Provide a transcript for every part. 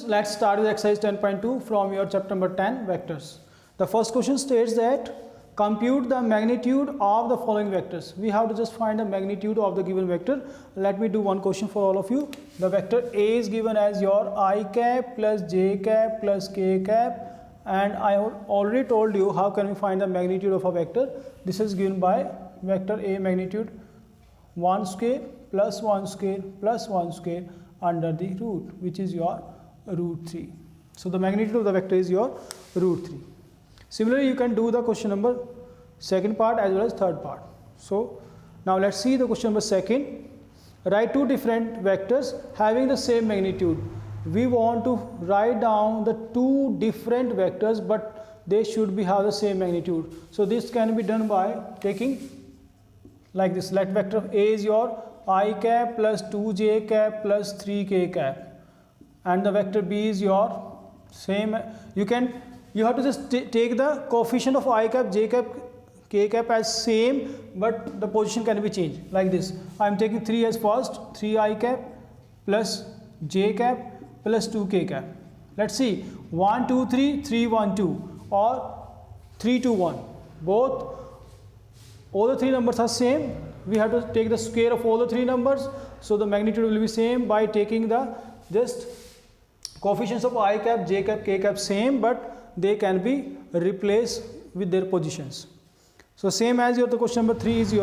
Let's start with exercise 10.2 from your chapter number 10 vectors. The first question states that compute the magnitude of the following vectors. We have to just find the magnitude of the given vector. Let me do one question for all of you. The vector A is given as your I cap plus j cap plus k cap, and I already told you how can we find the magnitude of a vector. This is given by vector A magnitude 1 square plus 1 square plus 1 square under the root, which is your root 3. So the magnitude of the vector is your root 3. Similarly, you can do the question number second part as well as third part. So now let's see the question number second. Write two different vectors having the same magnitude. We want to write down the two different vectors, but they should have the same magnitude. So this can be done by taking like this. Let vector A is your I cap plus 2j cap plus 3k cap, and the vector B is your same. You have to just take the coefficient of I cap, j cap, k cap as same, but the position can be changed like this. I am taking 3 as first, 3i cap plus j cap plus 2k cap. Let's see, 1 2 3 3 1 2 or 3 2 1. All the three numbers are same. We have to take the square of all the three numbers, so the magnitude will be same by taking the just coefficients of I cap, j cap, k cap same, but they can be replaced with their positions. So same as the question number 3 is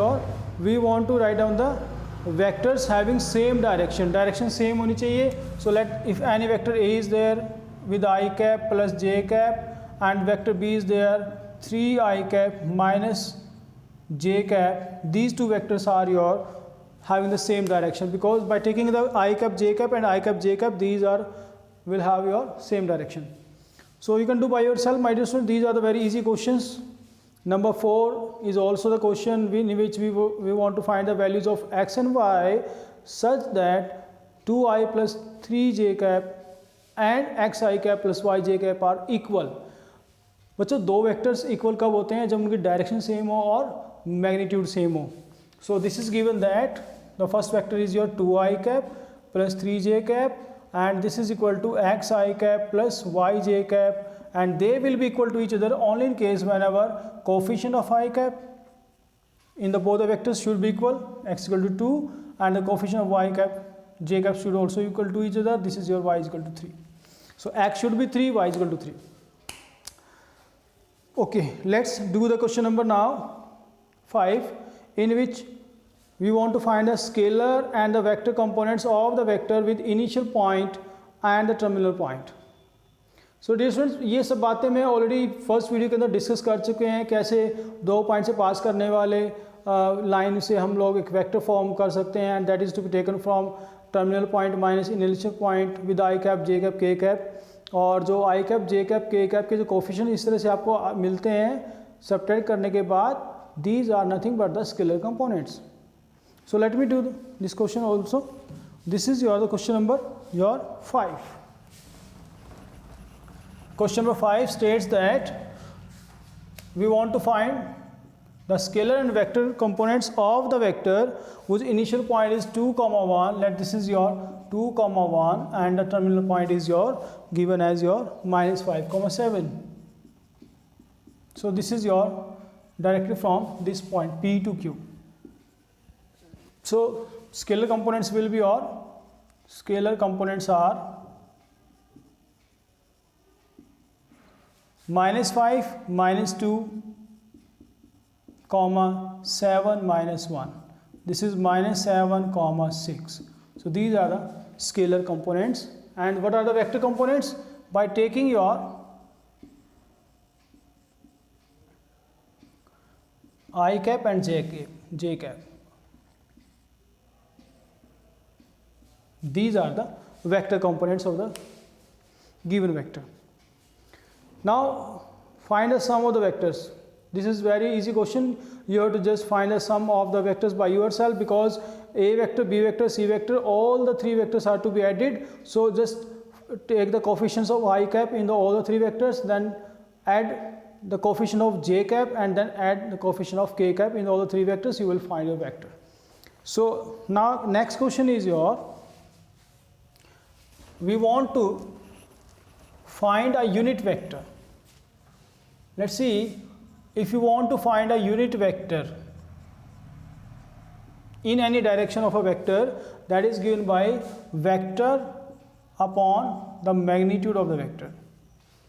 we want to write down the vectors having same direction. Direction same honi chahiye. So if any vector A is there with I cap plus j cap, and vector B is there 3i cap minus j cap, these two vectors are having the same direction, because by taking the I cap, j cap and I cap, j cap, these will have your same direction. So you can do by yourself, my dear student. These are the very easy questions. Number 4 is also the question in which we want to find the values of x and y such that 2i plus 3j cap and xi cap plus yj cap are equal. बच्चों दो vectors equal कब होते हैं? जब उनकी direction same हो और magnitude same हो. So this is given that the first vector is your 2i cap plus 3j cap, and this is equal to xi cap plus yj cap, and they will be equal to each other only in case whenever coefficient of I cap in the both the vectors should be equal, x equal to 2, and the coefficient of y cap, j cap should also equal to each other. This is your y is equal to 3. So x should be 3, y is equal to 3. Okay, let's do the question number now 5, in which we want to find the scalar and the vector components of the vector with initial point and the terminal point. So dear students, ये सब बातें मैं already first video के अंदर discuss कर चुके हैं. कैसे दो पॉइंट से पास करने वाले लाइन से हम लोग एक वेक्टर फॉर्म कर सकते हैं, and that is to be taken from terminal point minus initial point with I cap, J cap, K cap. और जो I cap, J cap, K cap के जो कोफिशिएंट इस तरह से आपको मिलते हैं सब्ट्रैक्ट करने के बाद, these are nothing but the scalar components. So let me do this question also. This is the question number 5. Question number 5 states that we want to find the scalar and vector components of the vector whose initial point is 2, 1. Let this is your 2, 1, and the terminal point is given as minus 5, 7. So this is directly from this point P to Q. So scalar components will be scalar components are minus 5, minus 2, 7, minus 1. This is minus 7, 6. So these are the scalar components. And what are the vector components? By taking your I cap and j cap. These are the vector components of the given vector. Now find the sum of the vectors. This is very easy question. You have to just find the sum of the vectors by yourself, because A vector, B vector, C vector, all the three vectors are to be added. So just take the coefficients of I cap in all the three vectors, then add the coefficient of j cap, and then add the coefficient of k cap in all the three vectors. You will find your vector. So now next question is we want to find a unit vector. Let's see, if you want to find a unit vector in any direction of a vector, that is given by vector upon the magnitude of the vector.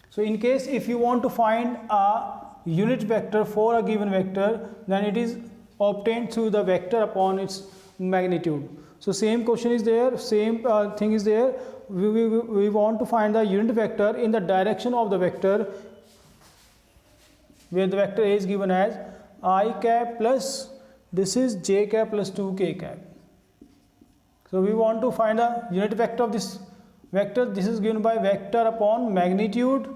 So in case if you want to find a unit vector for a given vector, then it is obtained through the vector upon its magnitude. So same question is there, same thing is there. We want to find the unit vector in the direction of the vector, where the vector A is given as I cap plus this is j cap plus 2k cap. So we want to find a unit vector of this vector. This is given by vector upon magnitude,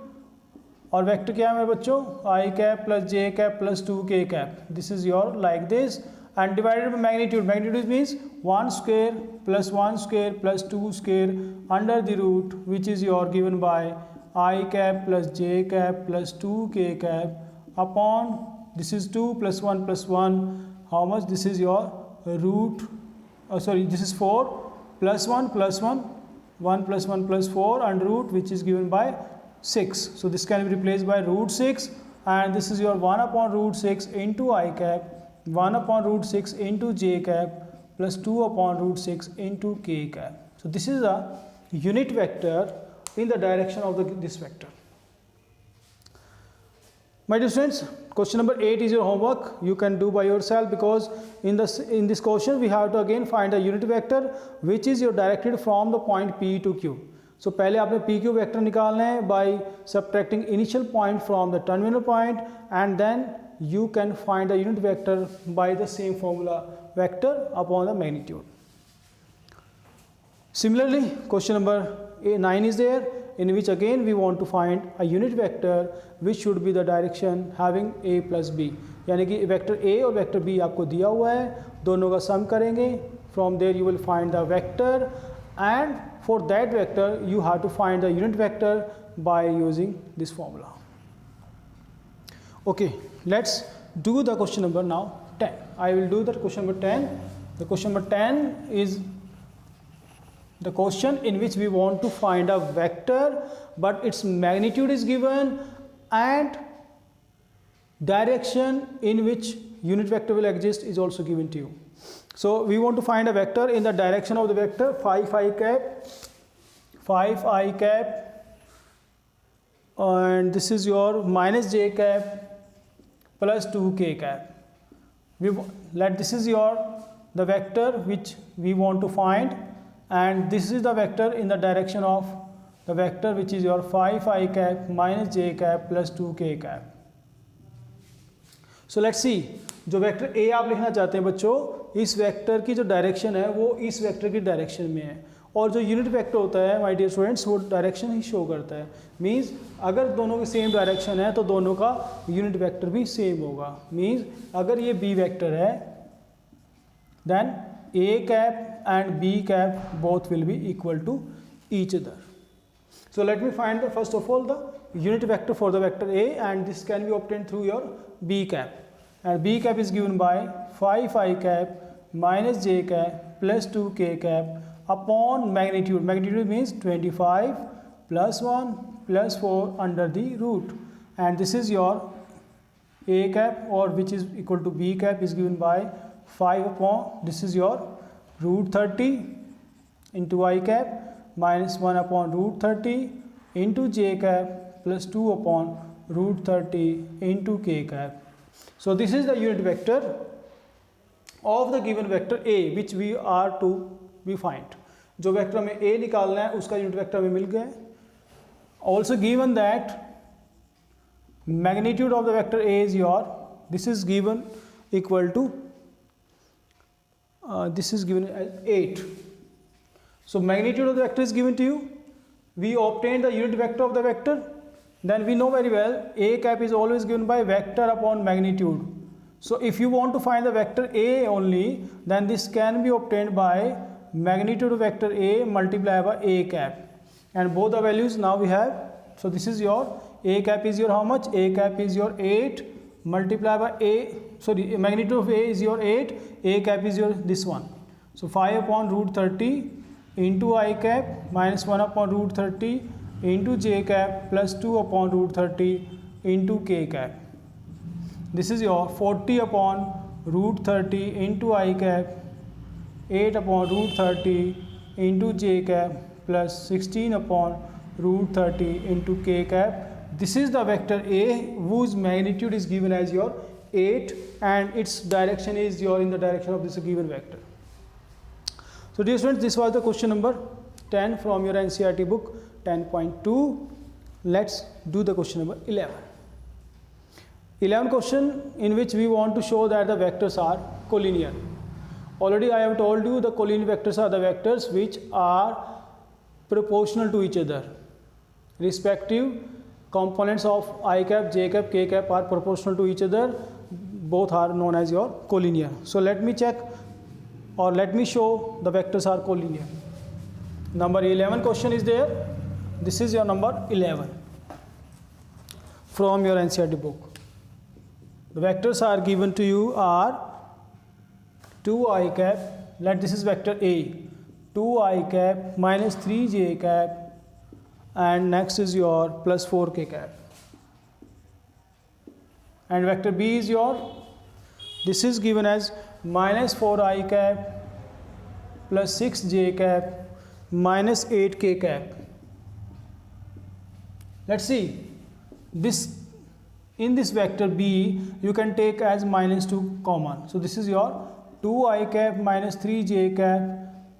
और vector क्या है मेरे बच्चों, I cap plus j cap plus 2k cap. This is your like this and divided by magnitude. Magnitude means 1 square plus 1 square plus 2 square under the root, which is your given by I cap plus j cap plus 2k cap upon this is 2 plus 1 plus 1. How much? This is your root, this is 4 plus 1 plus 1, 1 plus 1 plus 4 under root, which is given by 6. So this can be replaced by root 6, and this is your 1 upon root 6 into I cap, 1 upon root 6 into j cap plus 2 upon root 6 into k cap. So this is a unit vector in the direction of this vector. My dear students, question number 8 is your homework. You can do by yourself, because in this question we have to again find a unit vector which is your directed from the point P to Q. So पहले आपने P Q vector निकालना है by subtracting initial point from the terminal point, and then you can find the unit vector by the same formula, vector upon the magnitude. Similarly, question number 9 is there, in which again we want to find a unit vector which should be the direction having a plus b. यानी कि vector a और vector b आपको दिया हुआ है, दोनों का सम करेंगे. From there you will find the vector, and for that vector you have to find the unit vector by using this formula. Okay, let's do the question number now 10. I will do the question number 10. The question number 10 is the question in which we want to find a vector, but its magnitude is given and direction in which unit vector will exist is also given to you. So we want to find a vector in the direction of the vector 5 I cap, and this is your minus j cap plus 2k cap. This is the vector which we want to find, and this is the vector in the direction of the vector which is your 5 I cap minus j cap plus 2k cap. So let's see, जो vector a आप लिखना चाहते हैं बच्चों, इस vector की जो direction है वो इस वेक्टर की डायरेक्शन में है, और जो यूनिट वेक्टर होता है माय डियर स्टूडेंट्स वो डायरेक्शन ही शो करता है. मींस अगर दोनों की सेम डायरेक्शन है तो दोनों का यूनिट वेक्टर भी सेम होगा. मींस अगर ये b वेक्टर है then a cap and b cap both will be equal to each other. So let me find the first of all the unit vector for the vector a, and this can be obtained through your b cap, and b cap is given by 5 I cap minus j cap plus 2k cap upon magnitude. Magnitude means 25 plus 1 plus 4 under the root, and this is your a cap, or which is equal to b cap, is given by 5 upon this is your root 30 into I cap minus 1 upon root 30 into j cap plus 2 upon root 30 into k cap. So this is the unit vector of the given vector a which we are to be find. जो vector में a निकालना है उसका unit vector में मिल गया. Also given that magnitude of the vector a is your, this is given equal to this is given as 8. So magnitude of the vector is given to you. We obtain the unit vector of the vector. Then we know very well a cap is always given by vector upon magnitude. So if you want to find the vector a only, then this can be obtained by magnitude of vector a multiplied by a cap, and both the values now we have. So this is your a cap is your how much? A cap is your 8 multiplied by magnitude of a is your 8, a cap is your this one. So 5 upon root 30 into I cap minus 1 upon root 30 into j cap plus 2 upon root 30 into k cap. This is your 40 upon root 30 into I cap, 8 upon root 30 into j cap plus 16 upon root 30 into k cap. This is the vector A whose magnitude is given as your 8 and its direction is your in the direction of this given vector. So dear students, this was the question number 10 from your NCERT book 10.2. Let's do the question number 11. 11 question in which we want to show that the vectors are collinear. Already I have told you the collinear vectors are the vectors which are proportional to each other. Respective components of I cap, j cap, k cap are proportional to each other. Both are known as your collinear. So let me check or let me show the vectors are collinear. Number 11 question is there. This is your number 11 from your NCERT book. The vectors are given to you are 2I cap, let this is vector A, 2I cap minus 3j cap, and next is your plus 4k cap. And vector B is your, this is given as minus 4I cap plus 6j cap minus 8k cap. Let's see, this in this vector B you can take as minus 2 common. So this is your 2I cap minus 3j cap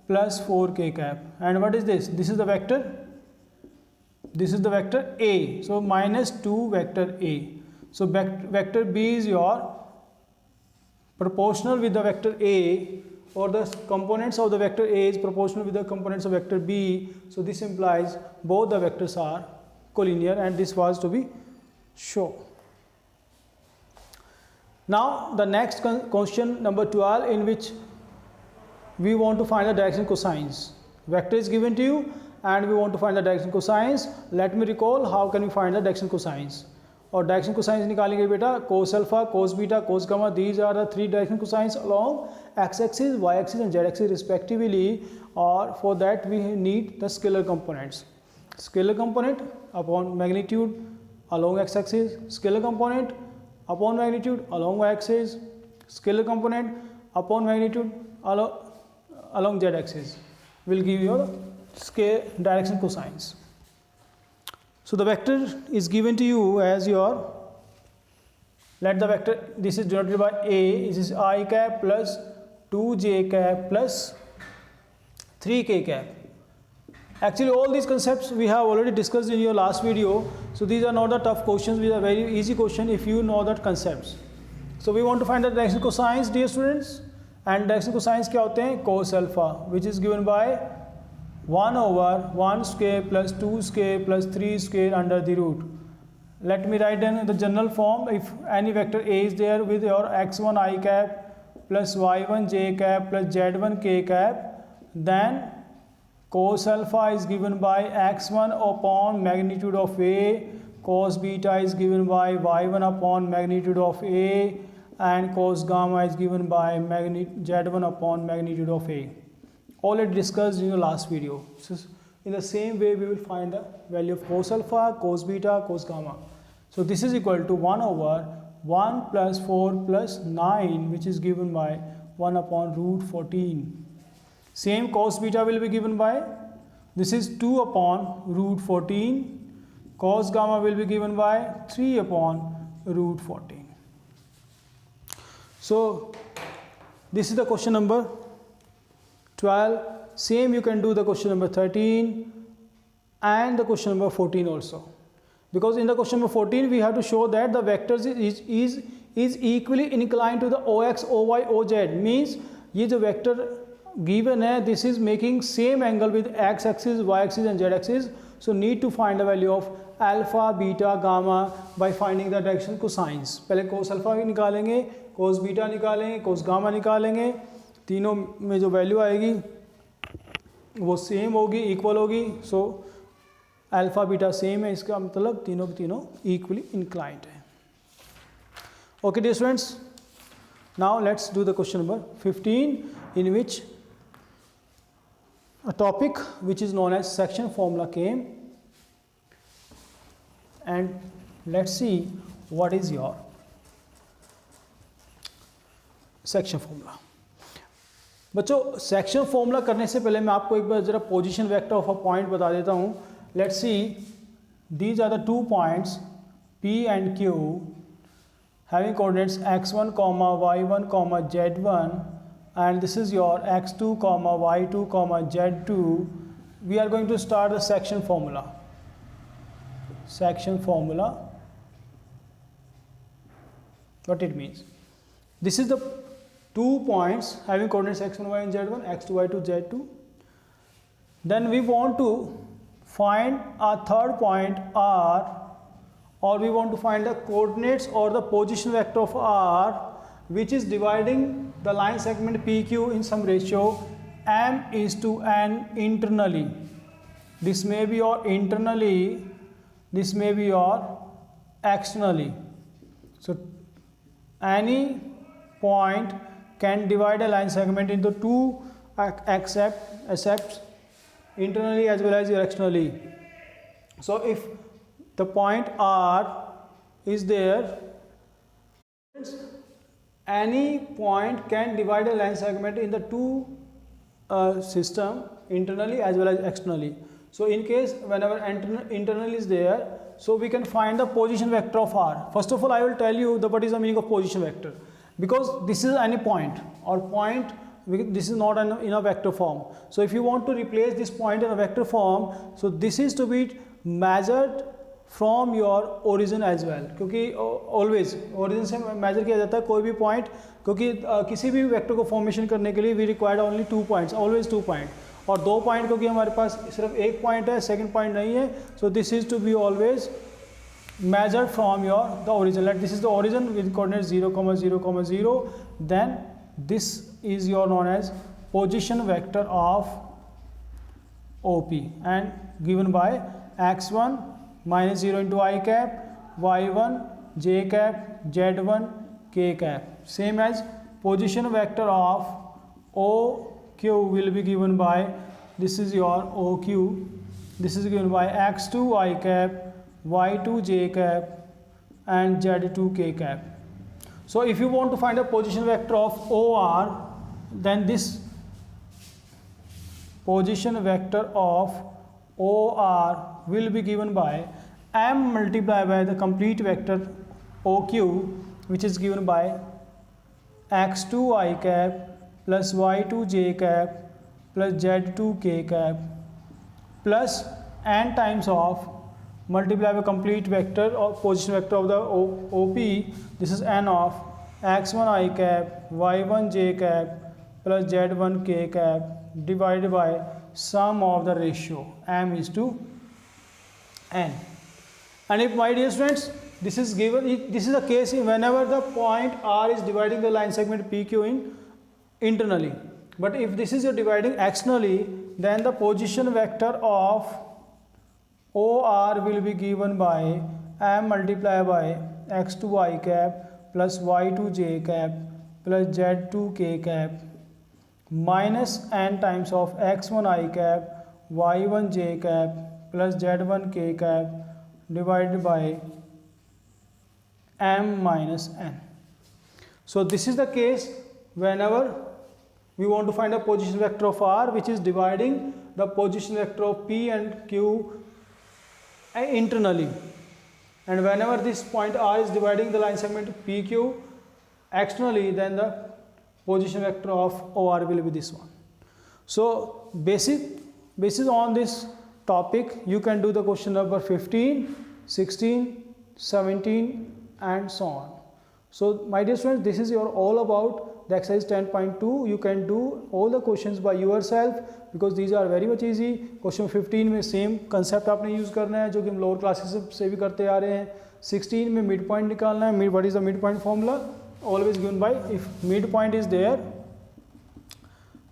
plus 4k cap. And what is this? This is the vector. This is the vector A. So minus 2 vector A. So vector B is your proportional with the vector A, or the components of the vector A is proportional with the components of vector B. So this implies both the vectors are collinear, and this was to be shown. Now the next question number 12, in which we want to find the direction cosines. Vector is given to you and we want to find the direction cosines. Let me recall how can we find the direction cosines. और direction cosines निकालेंगे बेटा, cos alpha, cos beta, cos gamma. These are the three direction cosines along x-axis, y-axis and z-axis respectively. Or for that we need the scalar components. Scalar component upon magnitude along x-axis, scalar component upon magnitude along y-axis, scalar component upon magnitude along z-axis will give you the scale direction cosines. So the vector is given to you as your, let the vector, this is denoted by A, this is I cap plus 2j cap plus 3k cap. Actually all these concepts we have already discussed in your last video. So these are not the tough questions, these are very easy question if you know that concepts. So we want to find the direction cosines, dear students. And direction cosines क्या होते हैं? Cos alpha, which is given by 1 over 1 square plus 2 square plus 3 square under the root. Let me write in the general form. If any vector A is there with your x1 I cap plus y1 j cap plus z1 k cap, then cos alpha is given by x1 upon magnitude of A, cos beta is given by y1 upon magnitude of A, and cos gamma is given by z1 upon magnitude of A. Already discussed in the last video. So in the same way we will find the value of cos alpha, cos beta, cos gamma. So this is equal to 1 over 1 plus 4 plus 9, which is given by 1 upon root 14. Same cos beta will be given by, this is 2 upon root 14. Cos gamma will be given by 3 upon root 14. So this is the question number 12. Same you can do the question number 13 and the question number 14 also. Because in the question number 14 we have to show that the vectors is equally inclined to the OX, OY, OZ. Means ये जो vector given है, this is making same angle with x axis, y axis and z axis. So need to find the value of alpha, beta, gamma by finding the direction cosines. पहले cos alpha निकालेंगे, cos beta निकालेंगे, cos gamma निकालेंगे. तीनों में जो value आएगी वो same होगी, इक्वल होगी. सो अल्फा बीटा सेम है, इसका मतलब तीनों के तीनों इक्वली इंक्लाइंड है. Okay dear students, now let's do the question number 15, in which a topic which is known as section formula came. and let's see what is your section formula. बच्चों section formula करने से पहले मैं आपको एक बार जरा position vector of a point बता देता हूँ. Let's see these are the 2 points P and Q having coordinates x1 comma y1 comma z1 and this is your x2 comma y2 comma z2. We are going to start the section formula. Section formula, what it means? This is the 2 points having coordinates x1 y and z1, x2 y2 z2. Then we want to find a third point R, or we want to find the coordinates or the position vector of R which is dividing the line segment PQ in some ratio m is to n internally. This may be your internally, this may be your externally. So any point can divide a line segment into 2 except internally as well as externally. So if the point R is there, any point can divide a line segment in the 2 system internally as well as externally. So in case whenever internal is there, so we can find the position vector of R. First of all, I will tell you what is the meaning of position vector, because this is any point or point, this is not in a vector form. So if you want to replace this point in a vector form, so this is to be measured from your origin as well, क्योंकि always origin से measure किया जाता है कोई भी point, क्योंकि किसी भी vector को formation करने के लिए we required only 2 points, always 2 point, और 2 point क्योंकि हमारे पास सिर्फ एक point है, second point नहीं है, so this is to be always measured from your the origin. Like this is the origin with coordinates 0, 0, 0, then this is your known as position vector of OP and given by x1 minus 0 into I cap, y1 j cap, z1 k cap. Same as position vector of OQ will be given by, this is your OQ, this is given by x2 I cap, y2 j cap and z2 k cap. So if you want to find a position vector of OR, then this position vector of OR will be given by m multiplied by the complete vector OQ, which is given by x2 I cap plus y2 j cap plus z2 k cap plus n times of multiply by complete vector or position vector of the OP. This is n of x1 I cap, y1 j cap plus z1 k cap divided by sum of the ratio m is to n. And if, my dear students, this is given, this is the case whenever the point R is dividing the line segment PQ in internally. But if this is your dividing externally, then the position vector of OR will be given by m multiplied by x2 I cap plus y2 j cap plus z2 k cap minus n times of x1 I cap, y1 j cap plus z1 k cap divided by m minus n. So this is the case whenever we want to find a position vector of R which is dividing the position vector of P and Q internally, and whenever this point R is dividing the line segment PQ externally, then the position vector of OR will be this one. So basis on this topic you can do the question number 15, 16, 17 and so on. So my dear students, this is your all about the exercise 10.2. You can do all the questions by yourself because these are very much easy. Question 15 में same concept आपने use करना है जो कि हम lower classes से भी करते आ रहे हैं. 16 में mid point निकालना है. What is the mid point formula? Always given by, if mid point is there,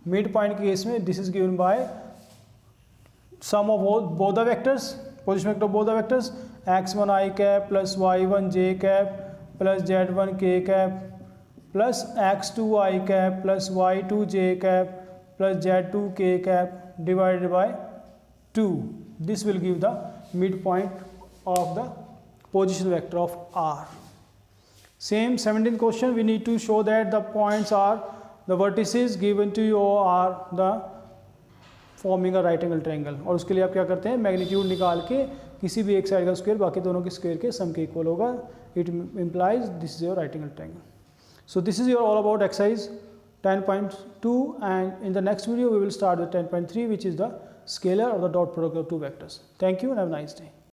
mid point case में this is given by sum of both the vectors, position vector of both the vectors, x1 I cap plus y1 j cap plus z1 k cap plus x2 I cap plus y2 j cap plus z2 k cap divided by 2. This will give the midpoint of the position vector of r. Same 17th question, we need to show that the points are, the vertices given to you are the forming a right angle triangle. और उसके लिए आप क्या करते हैं, magnitude निकाल के किसी भी एक साइड का स्क्वायर बाकी दोनों के स्क्वायर के सम के इक्वल होगा. It implies this is your right angle triangle. So this is your all about exercise 10.2, and in the next video we will start with 10.3, which is the scalar or the dot product of two vectors. Thank you and have a nice day.